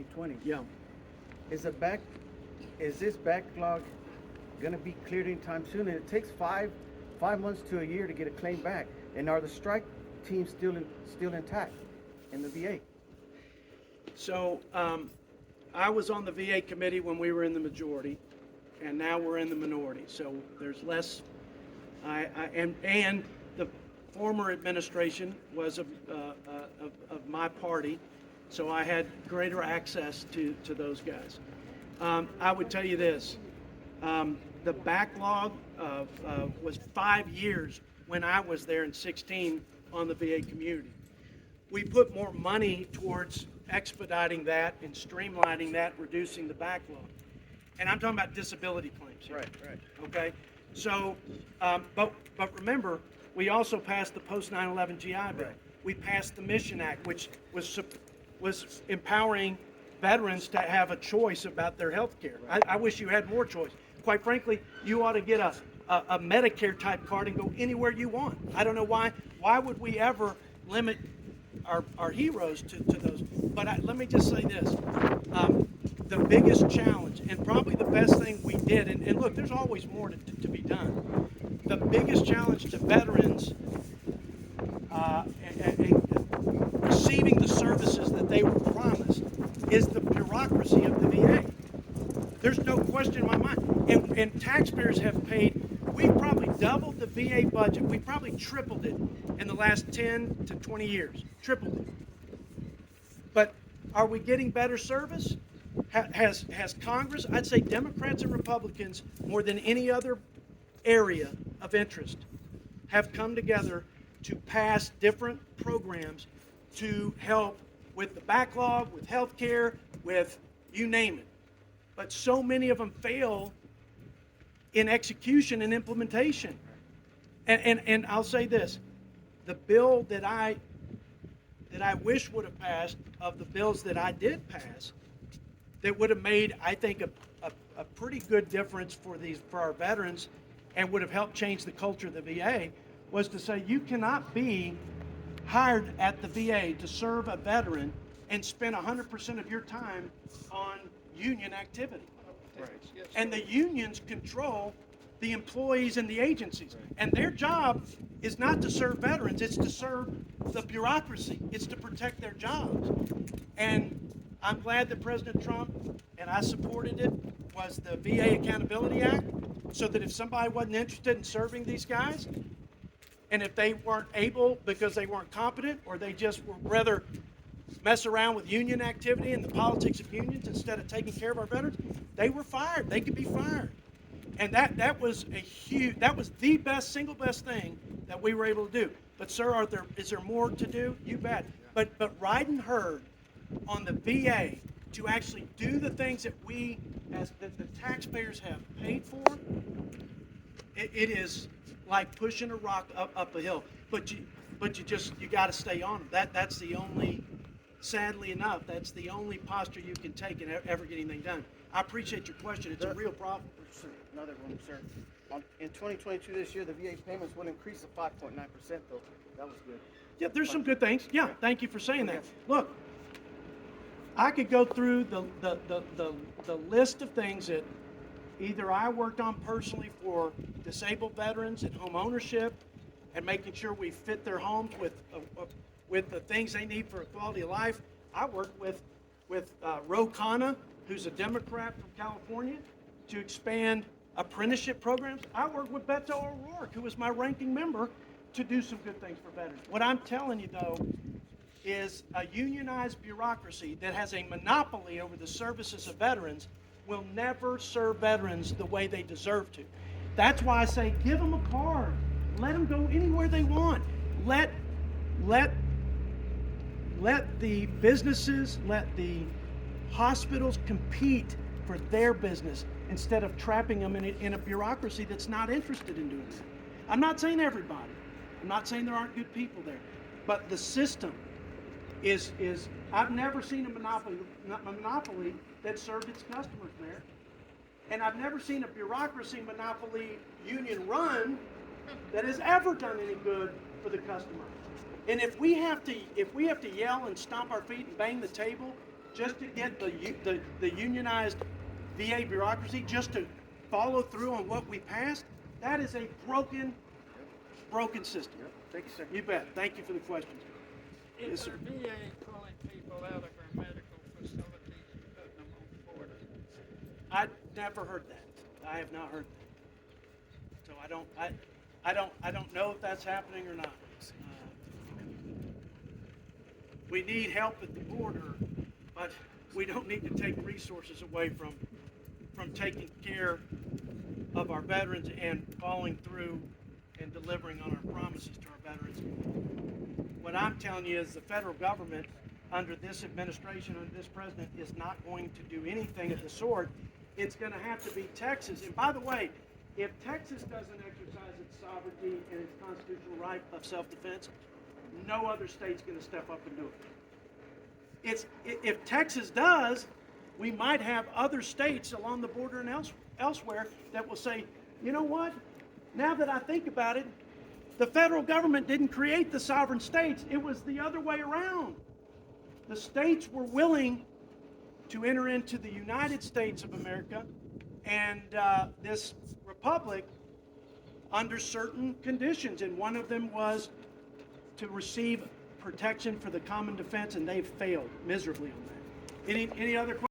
2020. Yeah. Is this backlog going to be cleared anytime soon? And it takes five months to a year to get a claim back. And are the strike teams still intact in the VA? So I was on the VA committee when we were in the majority, and now we're in the minority. So there's less. And the former administration was of my party, so I had greater access to those guys. I would tell you this: the backlog was 5 years when I was there in 16 on the VA community. We put more money towards expediting that and streamlining that, reducing the backlog. And I'm talking about disability claims here. Right. Okay? So, but remember, we also passed the post 9/11 GI Bill. Right. We passed the Mission Act, which was empowering veterans to have a choice about their health care. Right. I wish you had more choice. Quite frankly, you ought to get a Medicare type card and go anywhere you want. I don't know why. Why would we ever limit our heroes to those? But let me just say this. The biggest challenge, and probably the best thing we did, and look, there's always more to be done. The biggest challenge to veterans receiving the services that they were promised is the bureaucracy of the VA. There's no question in my mind. And taxpayers have paid, we've probably doubled the VA budget. We've probably tripled it in the last 10 to 20 years. Tripled it. But are we getting better service? Has Congress, I'd say Democrats and Republicans, more than any other area of interest, have come together to pass different programs to help with the backlog, with health care, with you name it. But so many of them fail in execution and implementation. And I'll say this, the bill that I wish would have passed, of the bills that I did pass, that would have made, I think, a pretty good difference for our veterans and would have helped change the culture of the VA, was to say you cannot be hired at the VA to serve a veteran and spend 100% of your time on union activity. Right. And the unions control the employees and the agencies. And their job is not to serve veterans, it's to serve the bureaucracy. It's to protect their jobs. And I'm glad that President Trump, and I supported it, was the VA Accountability Act, so that if somebody wasn't interested in serving these guys, and if they weren't able because they weren't competent, or they just would rather mess around with union activity and the politics of unions instead of taking care of our veterans, they were fired. They could be fired. And that was the single best thing that we were able to do. But sir, is there more to do? You bet. But riding herd on the VA to actually do the things that that the taxpayers have paid for, it is like pushing a rock up a hill. But you got to stay on them. That's the only, sadly enough, that's the only posture you can take in ever getting anything done. I appreciate your question. It's a real problem. Another one, sir. In 2022, this year, the VA payments will increase to 5.9%, though. That was good. Yeah, there's some good things. Yeah, thank you for saying that. Look, I could go through the list of things that either I worked on personally for disabled veterans and home ownership, and making sure we fit their homes with the things they need for a quality of life. I worked with Ro Khanna, who's a Democrat from California, to expand apprenticeship programs. I worked with Beto O'Rourke, who was my ranking member, to do some good things for veterans. What I'm telling you, though, is a unionized bureaucracy that has a monopoly over the services of veterans will never serve veterans the way they deserve to. That's why I say give them a card. Let them go anywhere they want. Let the businesses, let the hospitals compete for their business instead of trapping them in a bureaucracy that's not interested in doing that. I'm not saying everybody. I'm not saying there aren't good people there. But the system is I've never seen a monopoly that served its customers there. And I've never seen a bureaucracy monopoly union run that has ever done any good for the customer. And if we have to yell and stomp our feet and bang the table just to get the unionized VA bureaucracy just to follow through on what we passed, that is a broken system. Yep. Thank you, sir. You bet. Thank you for the questions. Yes, Is sir. our VA pulling people out of our medical facilities and putting them on board? I never heard that. I have not heard that. So I don't know if that's happening or not. We need help at the border, but we don't need to take resources away from taking care of our veterans and following through and delivering on our promises to our veterans. What I'm telling you is the federal government, under this administration, under this president, is not going to do anything of the sort. It's going to have to be Texas. And by the way, if Texas doesn't exercise its sovereignty and its constitutional right of self-defense, no other state's going to step up and do it. If Texas does, we might have other states along the border and elsewhere that will say, you know what? Now that I think about it, the federal government didn't create the sovereign states. It was the other way around. The states were willing to enter into the United States of America and this republic under certain conditions, and one of them was to receive protection for the common defense, and they've failed miserably on that. Any other questions?